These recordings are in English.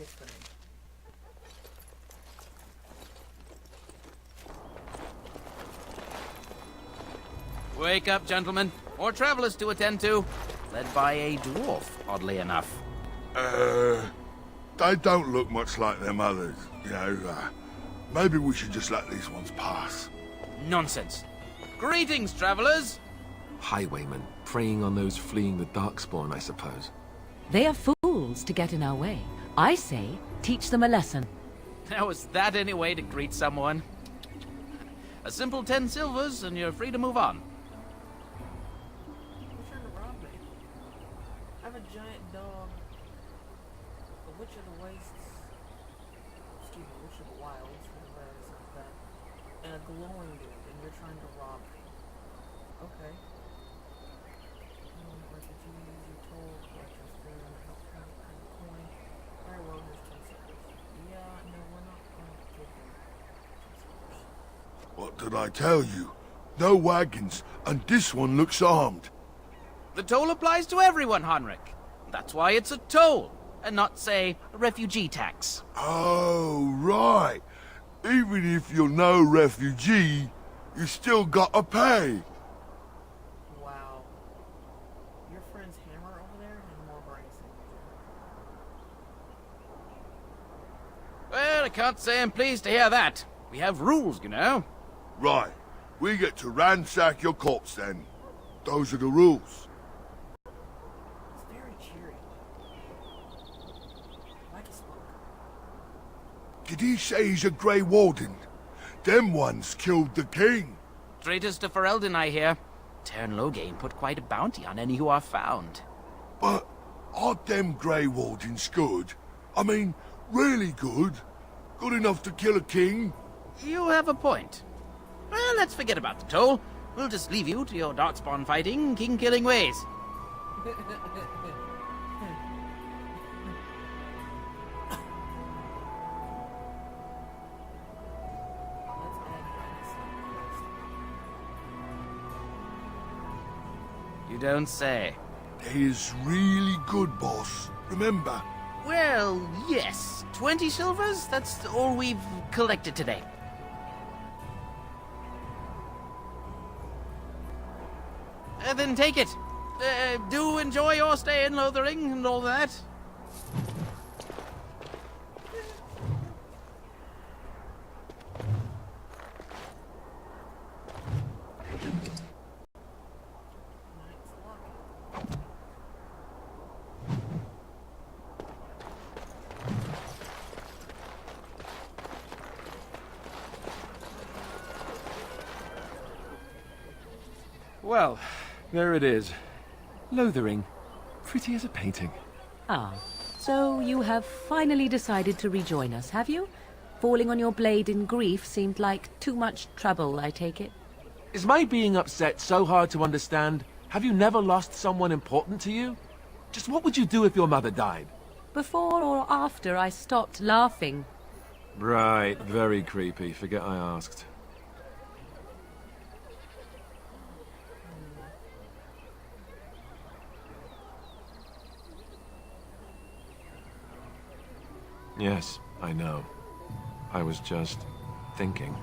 kiss for me. Wake up, gentlemen. More travelers to attend to. Led by a dwarf, oddly enough. They don't look much like them others, you know. Maybe we should just let these ones pass. Nonsense. Greetings, travelers. Highwaymen, preying on those fleeing the Darkspawn, I suppose. They are fools to get in our way. I say, teach them a lesson. Now, is that any way to greet someone? A simple 10 silvers, and you're free to move on. Who's trying to rob me? I have a giant dog, a Witch of the Wastes, excuse me, Witch of the Wilds, whatever it is like that, and a glowing dude, and you're trying to rob me. Okay. Refugees, you told, collectors there, help kind of coin. Very well, here's 10 silvers. Yeah, no, we're not going to give them 10 silvers. What did I tell you? No wagons, and this one looks armed. The toll applies to everyone, Henrik. That's why it's a toll, and not, say, a refugee tax. Oh, right. Even if you're no refugee, you still gotta pay. Wow. Your friend's hammer over there has more brains than you do. Well, I can't say I'm pleased to hear that. We have rules, you know. Right. We get to ransack your corpse then. Those are the rules. It's very cheery. Like he spoke. Did he say he's a Grey Warden? Them ones killed the king. Traitors to Ferelden, I hear. Tern Loghain put quite a bounty on any who are found. But aren't them Grey Wardens good? I mean, really good? Good enough to kill a king? You have a point. Well, let's forget about the toll. We'll just leave you to your darkspawn fighting, king-killing ways. You don't say. They is really good, boss. Remember? Well, yes. 20 silvers? That's all we've collected today. Then take it. Do enjoy your stay in Lothering and all that. Well, there it is. Lothering. Pretty as a painting. Ah, so you have finally decided to rejoin us, have you? Falling on your blade in grief seemed like too much trouble, I take it. Is my being upset so hard to understand? Have you never lost someone important to you? Just what would you do if your mother died? Before or after I stopped laughing. Right, very creepy. Forget I asked. Yes, I know. I was just thinking.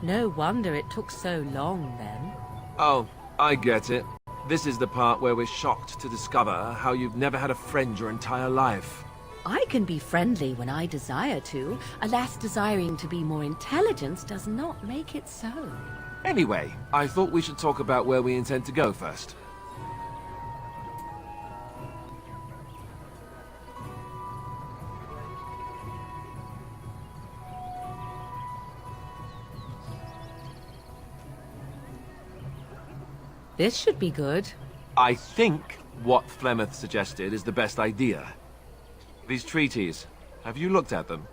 No wonder it took so long, then. Oh, I get it. This is the part where we're shocked to discover how you've never had a friend your entire life. I can be friendly when I desire to. Alas, desiring to be more intelligent does not make it so. Anyway, I thought we should talk about where we intend to go first. This should be good. I think what Flemeth suggested is the best idea. These treaties, have you looked at them?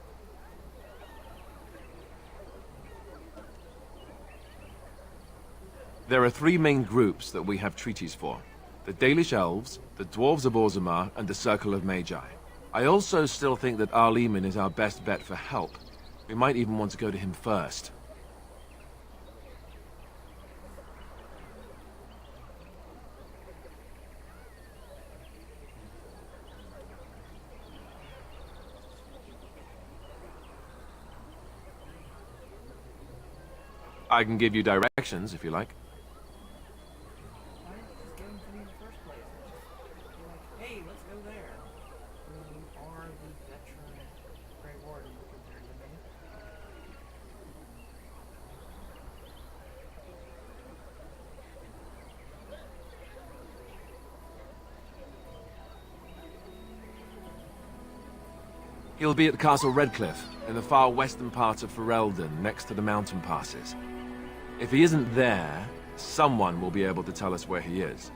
There are three main groups that we have treaties for. The Dalish Elves, the Dwarves of Orzammar, and the Circle of Magi. I also still think that Arleman is our best bet for help. We might even want to go to him first. I can give you directions, if you like. Why didn't you just give them to me in the first place? Just be like, hey, let's go there. I mean, you are the veteran Grey Warden compared to me. He'll be at Castle Redcliffe, in the far western part of Ferelden, next to the mountain passes. If he isn't there, someone will be able to tell us where he is.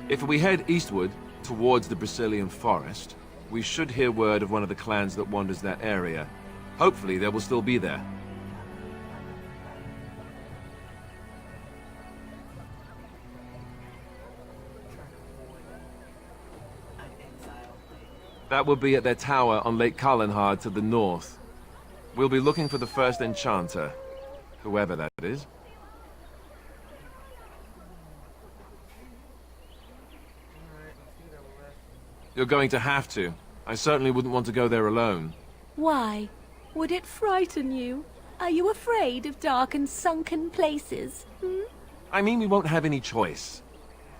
If we head eastward, towards the Brazilian forest, we should hear word of one of the clans that wanders that area. Hopefully they will still be there. That will be at their tower on Lake Carlinhard to the north. We'll be looking for the first enchanter, whoever that is. You're going to have to. I certainly wouldn't want to go there alone. Why? Would it frighten you? Are you afraid of dark and sunken places? I mean, we won't have any choice.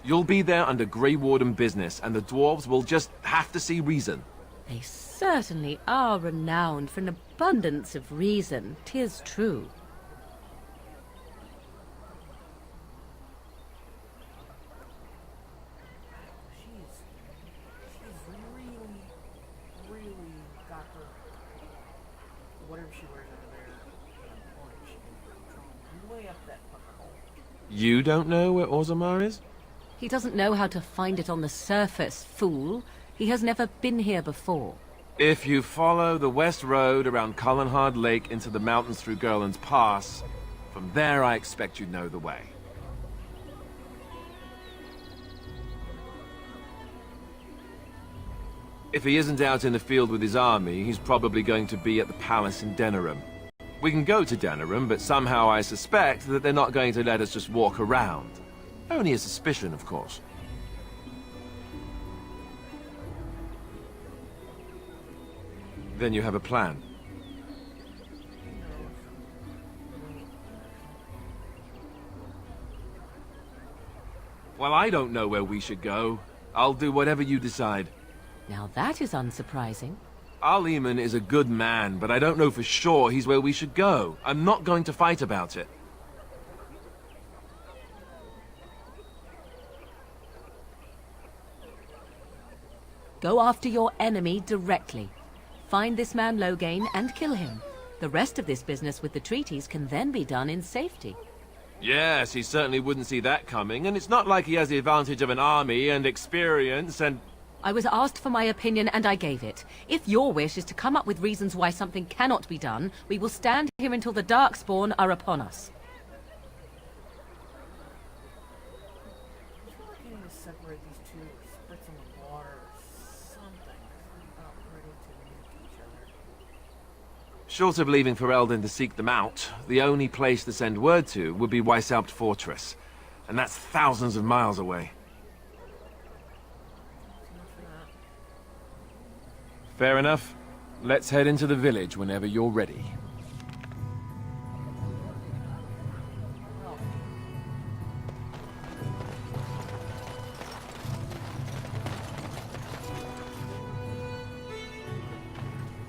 You'll be there under Grey Warden business, and the dwarves will just have to see reason. They certainly are renowned for an abundance of reason, 'tis true. She's really got her, whatever she wears over there, on point. She's way up that fucking hole. You don't know where Orzammar is? He doesn't know how to find it on the surface, fool. He has never been here before. If you follow the west road around Carlinhard Lake into the mountains through Gerland's Pass, from there I expect you'd know the way. If he isn't out in the field with his army, he's probably going to be at the palace in Denerim. We can go to Denerim, but somehow I suspect that they're not going to let us just walk around. Only a suspicion, of course. Then you have a plan. Well, I don't know where we should go. I'll do whatever you decide. Now that is unsurprising. Arleman is a good man, but I don't know for sure he's where we should go. I'm not going to fight about it. Go after your enemy directly. Find this man Loghain and kill him. The rest of this business with the treaties can then be done in safety. Yes, he certainly wouldn't see that coming, and it's not like he has the advantage of an army and experience and... I was asked for my opinion and I gave it. If your wish is to come up with reasons why something cannot be done, we will stand here until the Darkspawn are upon us. I feel like you need to separate these two, spritz in the water or something. They're not ready to meet each other. Short of leaving Ferelden to seek them out, the only place to send word to would be Weishaupt Fortress. And that's thousands of miles away. Fair enough. Let's head into the village whenever you're ready.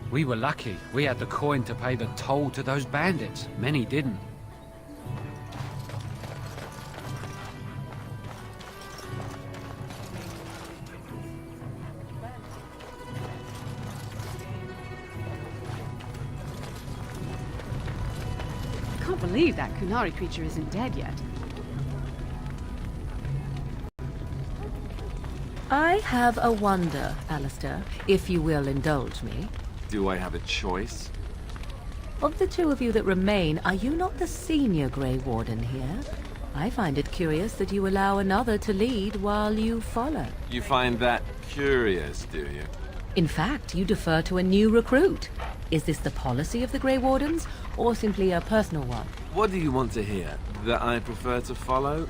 We were lucky. We had the coin to pay the toll to those bandits. Many didn't. I can't believe that Kunari creature isn't dead yet. I have a wonder, Alistair, if you will indulge me. Do I have a choice? Of the two of you that remain, are you not the senior Grey Warden here? I find it curious that you allow another to lead while you follow. You find that curious, do you? In fact, you defer to a new recruit. Is this the policy of the Grey Wardens, or simply a personal one? What do you want to hear? That I prefer to follow?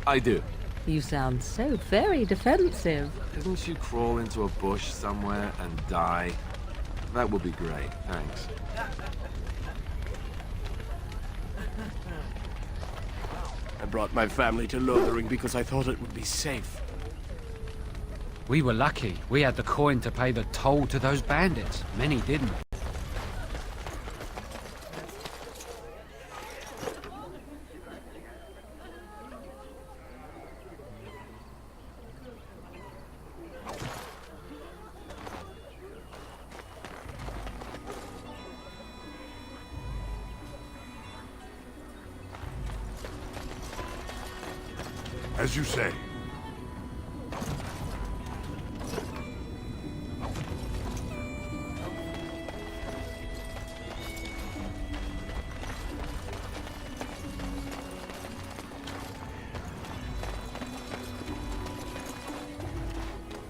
I do. You sound so very defensive. Didn't you crawl into a bush somewhere and die? That would be great, thanks. I brought my family to Lothering because I thought it would be safe. We were lucky. We had the coin to pay the toll to those bandits. Many didn't. As you say.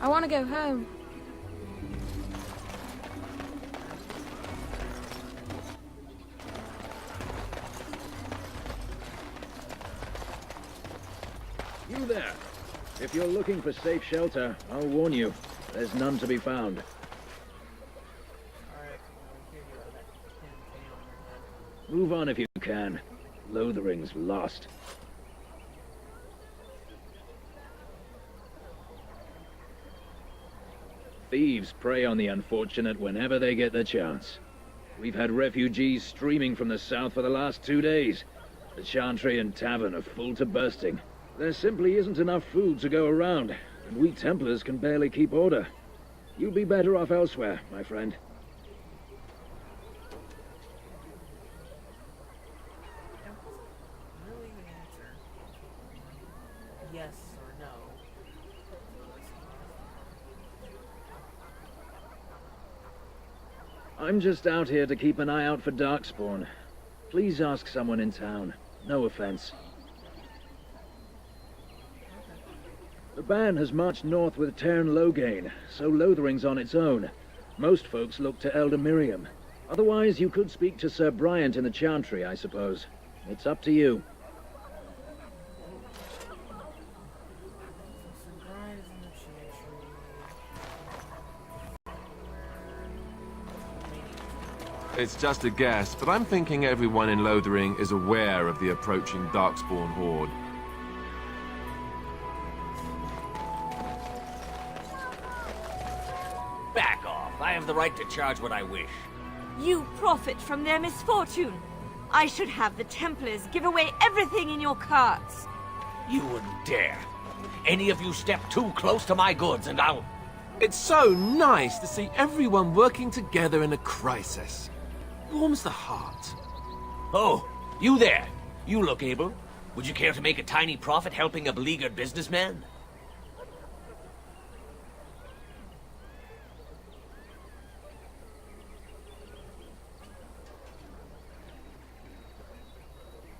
I want to go home. You there. If you're looking for safe shelter, I'll warn you. There's none to be found. Move on if you can. Lothering's lost. Thieves prey on the unfortunate whenever they get the chance. We've had refugees streaming from the south for the last 2 days. The Chantry and Tavern are full to bursting. There simply isn't enough food to go around, and we Templars can barely keep order. You'll be better off elsewhere, my friend. Really the answer? Yes or no? I'm just out here to keep an eye out for Darkspawn. Please ask someone in town. No offense. The band has marched north with Tairn Loghain, so Lothering's on its own. Most folks look to Elder Miriam. Otherwise, you could speak to Sir Bryant in the Chantry, I suppose. It's up to you. It's just a guess, but I'm thinking everyone in Lothering is aware of the approaching Darkspawn horde. Back off. I have the right to charge what I wish. You profit from their misfortune. I should have the Templars give away everything in your carts. You wouldn't dare. Any of you step too close to my goods and I'll... It's so nice to see everyone working together in a crisis. Warms the heart. Oh, you there. You look able. Would you care to make a tiny profit helping a beleaguered businessman?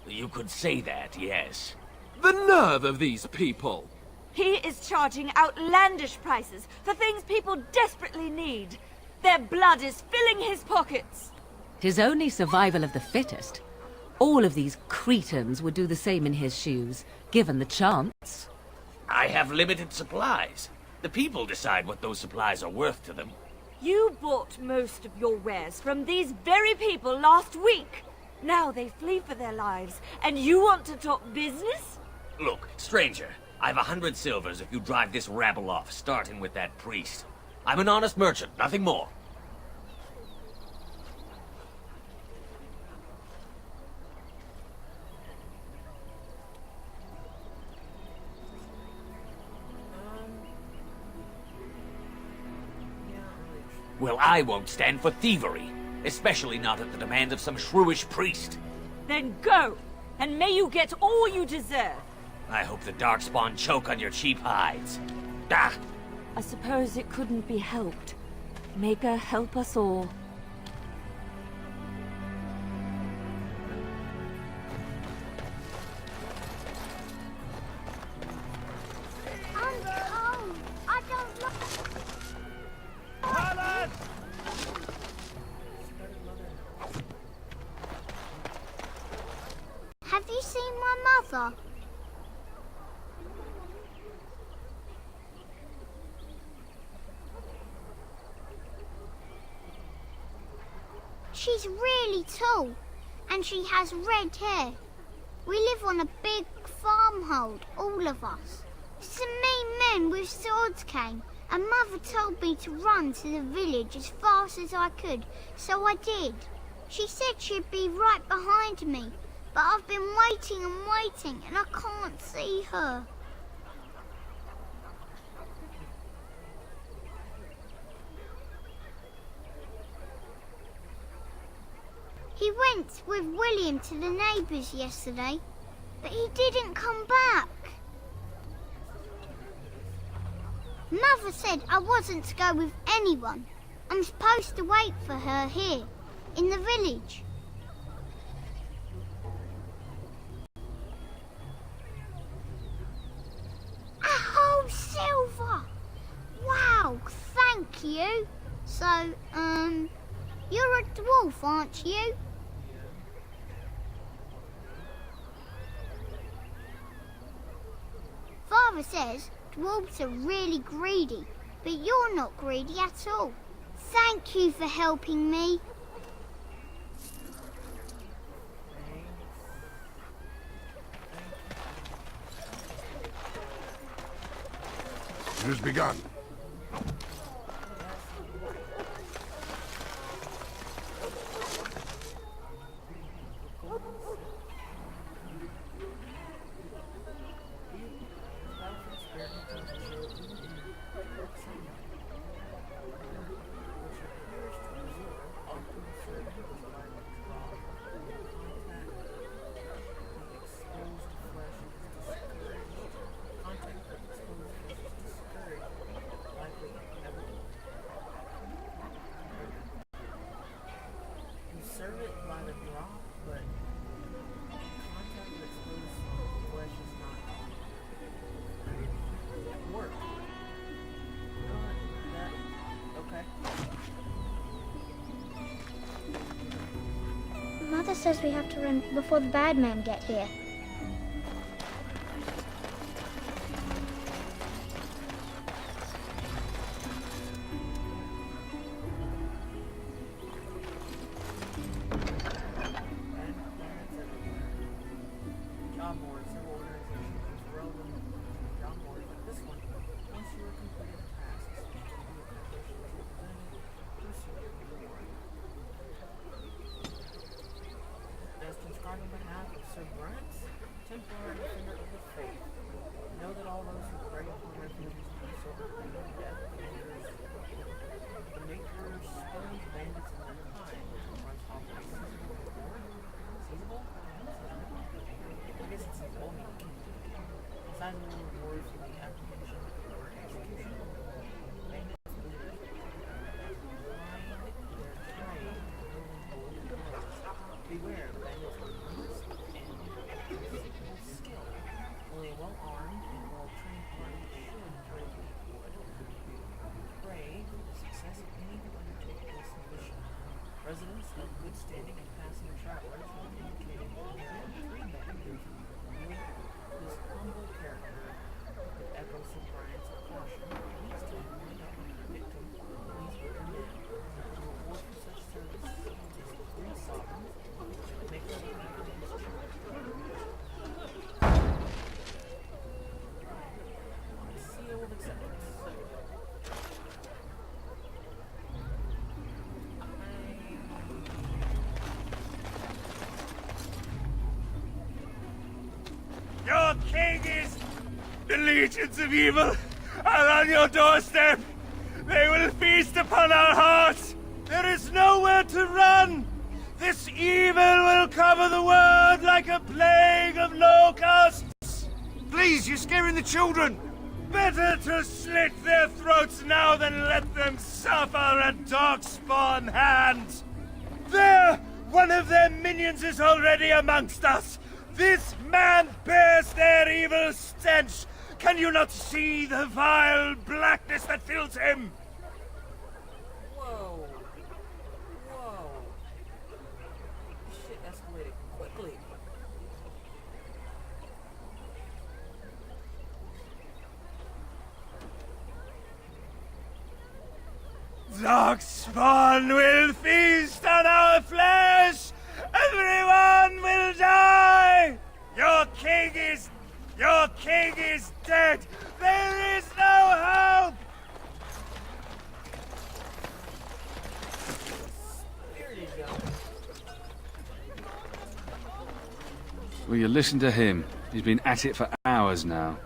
You could say that, yes. The nerve of these people! He is charging outlandish prices for things people desperately need. Their blood is filling his pockets. 'Tis only survival of the fittest. All of these cretins would do the same in his shoes, given the chance. I have limited supplies. The people decide what those supplies are worth to them. You bought most of your wares from these very people last week. Now they flee for their lives, and you want to talk business? Look, stranger, I've 100 silvers if you drive this rabble off, starting with that priest. I'm an honest merchant, nothing more. Well, I won't stand for thievery, especially not at the demand of some shrewish priest. Then go, and may you get all you deserve. I hope the Darkspawn choke on your cheap hides. Ah! I suppose it couldn't be helped. Maker help us all. I don't look. Have you seen my mother? She's really tall, and she has red hair. We live on a big farmhold, all of us. Some mean men with swords came, and Mother told me to run to the village as fast as I could, so I did. She said she'd be right behind me, but I've been waiting and waiting, and I can't see her. He went with William to the neighbours yesterday, but he didn't come back. Mother said I wasn't to go with anyone. I'm supposed to wait for her here, in the village. A whole silver! Wow, thank you. So, you're a dwarf, aren't you? Father says dwarves are really greedy, but you're not greedy at all. Thank you for helping me. It has begun. Serve it by the drop, but contact with exposed flesh is not work. That okay. Mother says we have to run before the bad men get here. On behalf of Sir Brent, temporary defender of the faith, know that all those who prey upon refugees do so in death, dangers, the makers, spurns, bandits, and their kind, runs Hobble seasonable? I guess it's seasonable, I mean, sizable reward for the apprehension or execution. Bandits believe find their trade moving holy grows. Beware, the bandits are skill. Only a well-armed and well-trained party should brave wood. Pray for the success of any who undertake this mission. Residents of good standing and passing travelers have indicated that there are 3 bandits with this humble character that echoes Sir Brian's caution. Please to point out your victim. Please put them in. The reward for such service is 3 sovereigns. Make them seal of acceptance. Your king is... The legions of evil are on your doorstep. They will feast upon our hearts. There is nowhere to run. This evil will cover the world like a plague of locusts. Please, you're scaring the children. Better to slit their throats now than let them suffer at Darkspawn hands. There! One of their minions is already amongst us. This man bears their evil stench. Can you not see the vile blackness that fills him? Whoa. Whoa. This shit escalated quickly. Darkspawn will feast on our flesh! Your king is dead! There is no hope! There you go. Will you listen to him? He's been at it for hours now.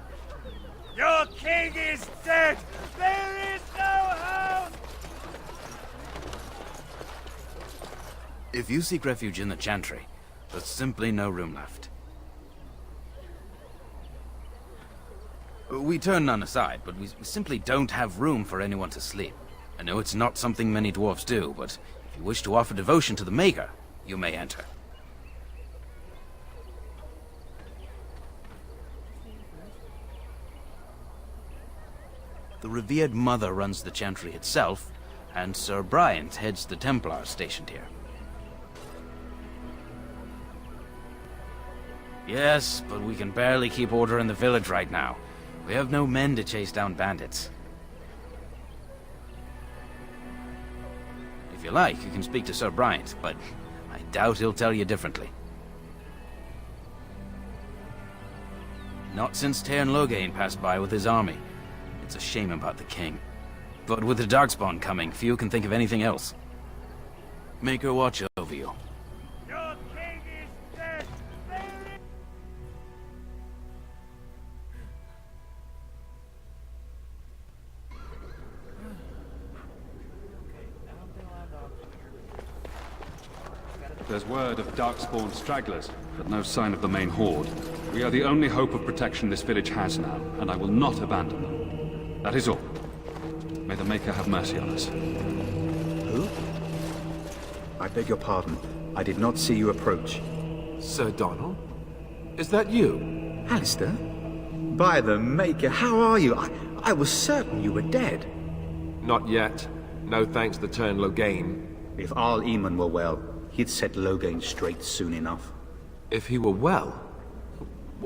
Your king is dead! There is no hope! If you seek refuge in the Chantry, there's simply no room left. We turn none aside, but we simply don't have room for anyone to sleep. I know it's not something many dwarves do, but if you wish to offer devotion to the Maker, you may enter. The revered Mother runs the Chantry itself, and Sir Bryant heads the Templars stationed here. Yes, but we can barely keep order in the village right now. We have no men to chase down bandits. If you like, you can speak to Sir Bryant, but I doubt he'll tell you differently. Not since Tairn Loghain passed by with his army. It's a shame about the king. But with the Darkspawn coming, few can think of anything else. Make her watch over you. Your king is dead! There's word of Darkspawn stragglers, but no sign of the main horde. We are the only hope of protection this village has now, and I will not abandon them. That is all. May the Maker have mercy on us. Who? I beg your pardon. I did not see you approach. Sir Donald? Is that you? Alistair? By the Maker, how are you? I was certain you were dead. Not yet. No thanks to Tairn Loghain. If Arl Eamon were well, he'd set Loghain straight soon enough. If he were well?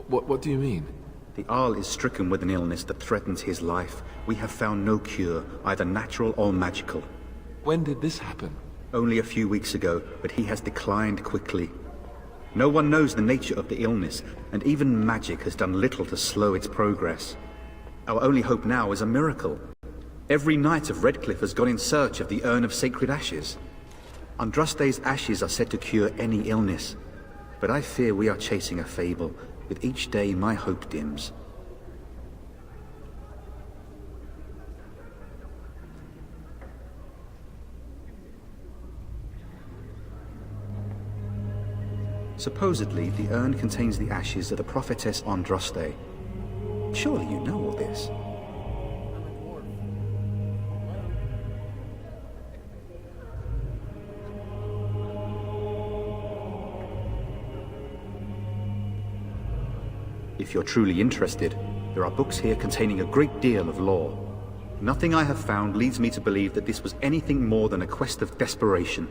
What do you mean? The Arl is stricken with an illness that threatens his life. We have found no cure, either natural or magical. When did this happen? Only a few weeks ago, but he has declined quickly. No one knows the nature of the illness, and even magic has done little to slow its progress. Our only hope now is a miracle. Every knight of Redcliffe has gone in search of the Urn of Sacred Ashes. Andraste's ashes are said to cure any illness, but I fear we are chasing a fable. With each day, my hope dims. Supposedly, the urn contains the ashes of the prophetess Andraste. Surely you know all this. If you're truly interested, there are books here containing a great deal of lore. Nothing I have found leads me to believe that this was anything more than a quest of desperation.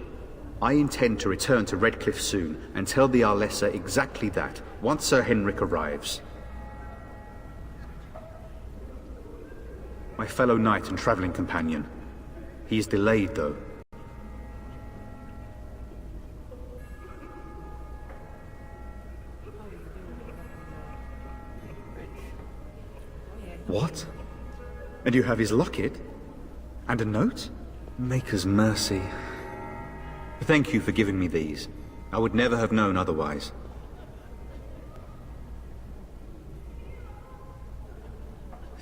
I intend to return to Redcliffe soon and tell the Arlessa exactly that, once Sir Henrik arrives. My fellow knight and traveling companion. He is delayed, though. What? And you have his locket? And a note? Maker's mercy. Thank you for giving me these. I would never have known otherwise.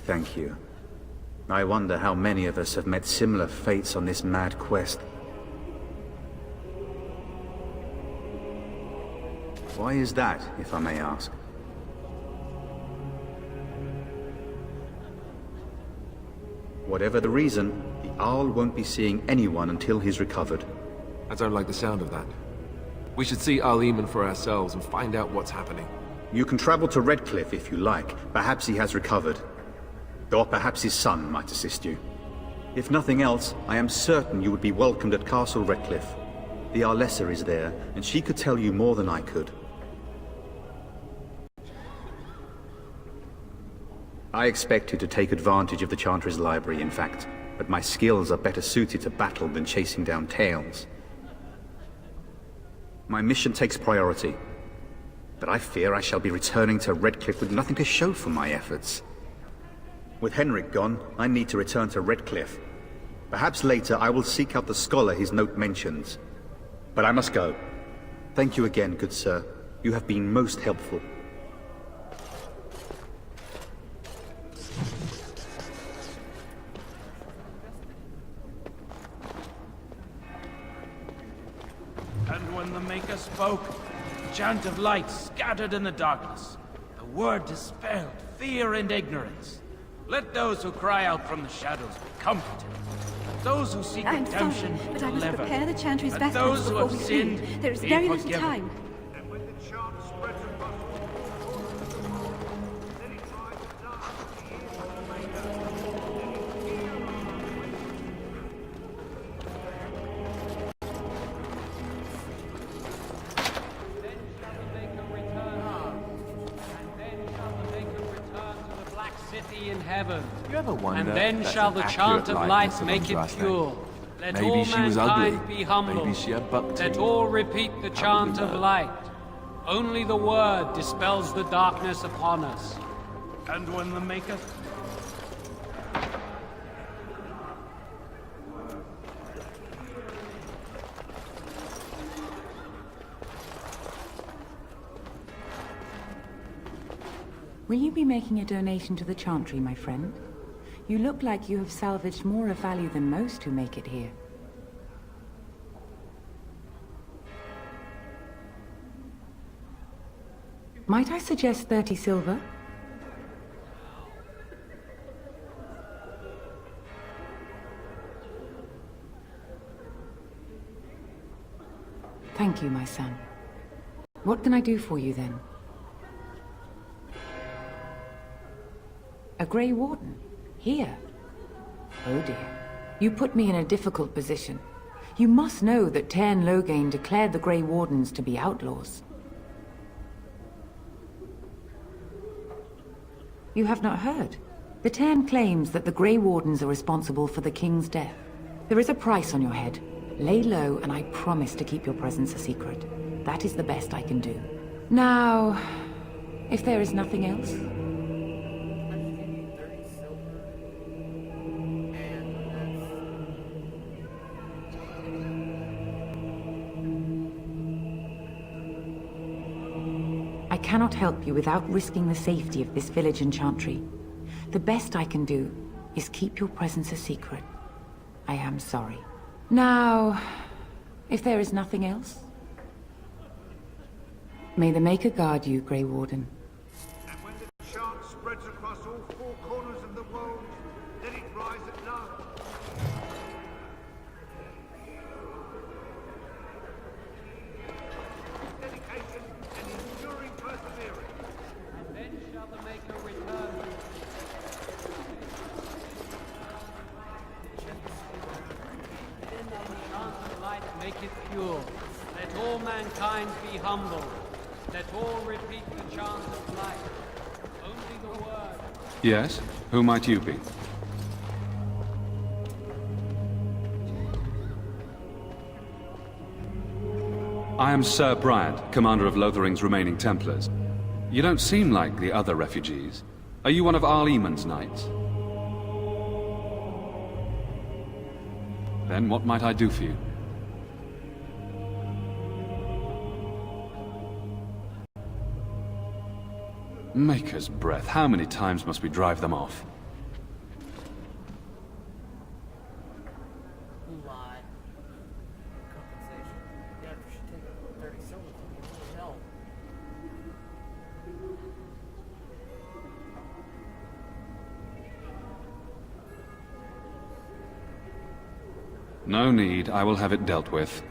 Thank you. I wonder how many of us have met similar fates on this mad quest. Why is that, if I may ask? Whatever the reason, the Arl won't be seeing anyone until he's recovered. I don't like the sound of that. We should see Arl Eamon for ourselves and find out what's happening. You can travel to Redcliffe if you like. Perhaps he has recovered. Or perhaps his son might assist you. If nothing else, I am certain you would be welcomed at Castle Redcliffe. The Arlessa is there, and she could tell you more than I could. I expected to take advantage of the Chantry's library, in fact, but my skills are better suited to battle than chasing down tales. My mission takes priority. but I fear I shall be returning to Redcliffe with nothing to show for my efforts. With Henrik gone, I need to return to Redcliffe. Perhaps later I will seek out the scholar his note mentions. But I must go. Thank you again, good sir. You have been most helpful. And when the Maker spoke, the chant of light scattered in the darkness. The word dispelled fear and ignorance. Let those who cry out from the shadows be comforted. Let those who seek I'm redemption sorry, be but I must delivered. prepare the Chantry's Let vestments those who before have we sinned leave. There is be very little forgiven. time. In heaven. You ever wonder? And then That's shall an the accurate chant of likeness light of make Mum's it last pure. name. Let Maybe all she was ugly. mankind be humble. Maybe she had buck Let teeth. all repeat the chant we of know? light. Only the word dispels the darkness upon us. And when the Maker... Will you be making a donation to the Chantry, my friend? You look like you have salvaged more of value than most who make it here. Might I suggest 30 silver? Thank you, my son. What can I do for you, then? A Grey Warden? Here? Oh dear. You put me in a difficult position. You must know that Tairn Loghain declared the Grey Wardens to be outlaws. You have not heard? The Tairn claims that the Grey Wardens are responsible for the King's death. There is a price on your head. Lay low, and I promise to keep your presence a secret. That is the best I can do. Now, if there is nothing else... I cannot help you without risking the safety of this village and Chantry. The best I can do is keep your presence a secret. I am sorry. Now, if there is nothing else... May the Maker guard you, Grey Warden. And when the chant spreads across all four corners of the world, let it rise at last. Dedication and enduring perseverance. And then shall the Maker return. Then the chant of light make it pure. Let all mankind be humble. Let all repeat the chant of light. Only the word. Yes? Who might you be? I am Sir Bryant, commander of Lothering's remaining Templars. You don't seem like the other refugees. Are you one of Arl Eamon's knights? Then what might I do for you? Maker's breath, how many times must we drive them off? Lie. Compensation. Yeah, if she take 30 silver from you, what the hell? No need, I will have it dealt with.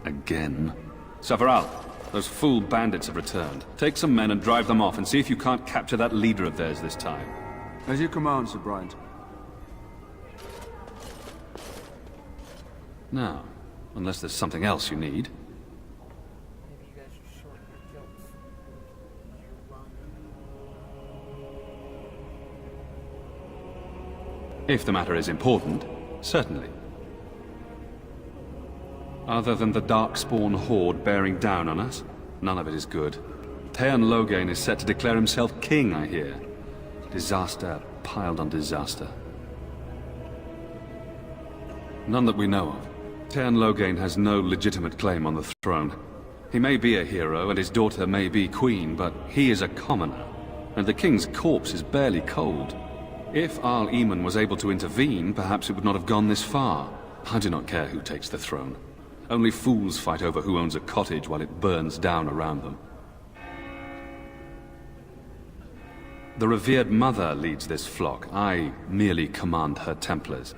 Again. Savaral, those fool bandits have returned. Take some men and drive them off and see if you can't capture that leader of theirs this time. As you command, Sir Bryant. Now, unless there's something else you need. Maybe you guys should shorten your jokes. If the matter is important, certainly. Other than the Darkspawn horde bearing down on us, none of it is good. Teyrn Loghain is set to declare himself king, I hear. Disaster piled on disaster. None that we know of. Teyrn Loghain has no legitimate claim on the throne. He may be a hero, and his daughter may be queen, but he is a commoner, and the king's corpse is barely cold. If Arl Eamon was able to intervene, perhaps it would not have gone this far. I do not care who takes the throne. Only fools fight over who owns a cottage while it burns down around them. The revered mother leads this flock. I merely command her Templars.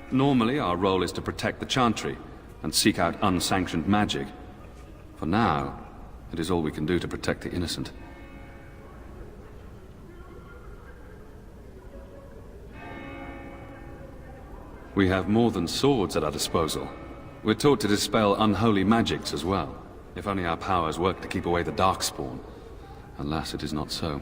Normally, our role is to protect the Chantry and seek out unsanctioned magic. For now, it is all we can do to protect the innocent. We have more than swords at our disposal. We're taught to dispel unholy magics as well. If only our powers work to keep away the Darkspawn. Alas, it is not so.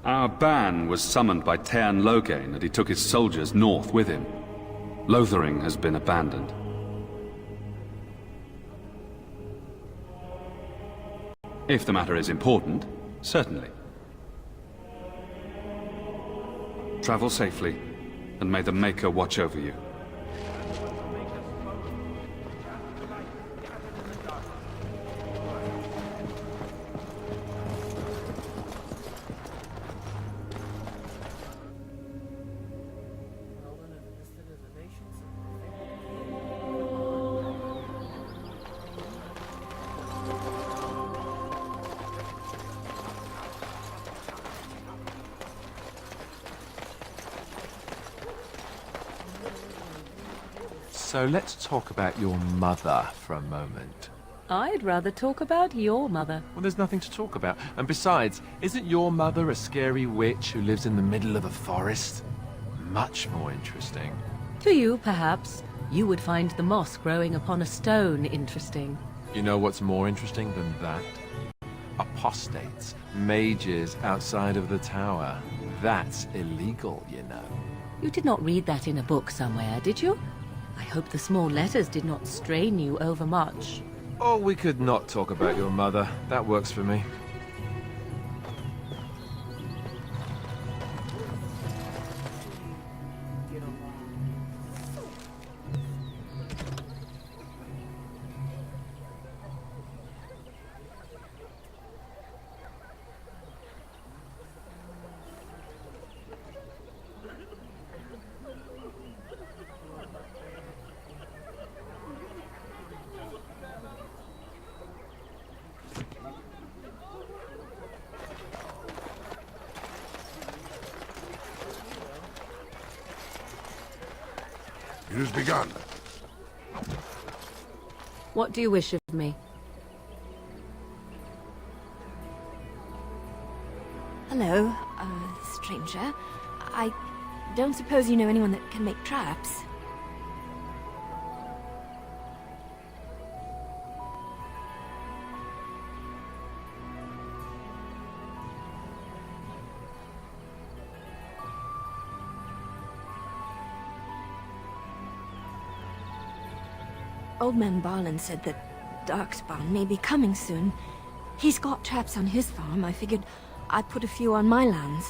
Our ban was summoned by Teyrn Loghain, and he took his soldiers north with him. Lothering has been abandoned. If the matter is important, certainly. Travel safely, and may the Maker watch over you. So let's talk about your mother for a moment. I'd rather talk about your mother. Well, there's nothing to talk about. And besides, isn't your mother a scary witch who lives in the middle of a forest? Much more interesting. To you, perhaps. You would find the moss growing upon a stone interesting. You know what's more interesting than that? Apostates, mages outside of the tower. That's illegal, you know. You did not read that in a book somewhere, did you? I hope the small letters did not strain you overmuch. Oh, we could not talk about your mother. That works for me. It has begun. What do you wish of me? Hello, stranger. I don't suppose you know anyone that can make traps? Old man Barlin said that Darkspawn may be coming soon. He's got traps on his farm. I figured I'd put a few on my lands.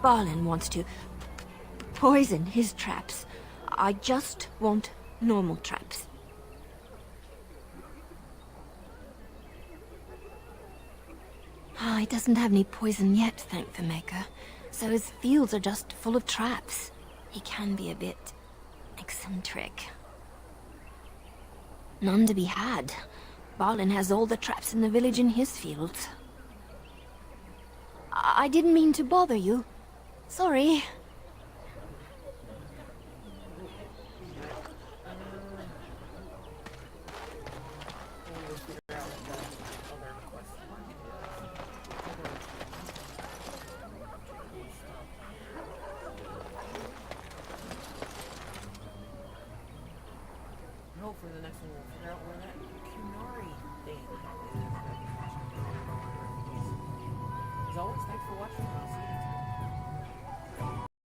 Barlin wants to poison his traps. I just want normal traps. He doesn't have any poison yet, thank the Maker. So his fields are just full of traps. He can be a bit eccentric. None to be had. Barlin has all the traps in the village in his fields. I didn't mean to bother you. Sorry.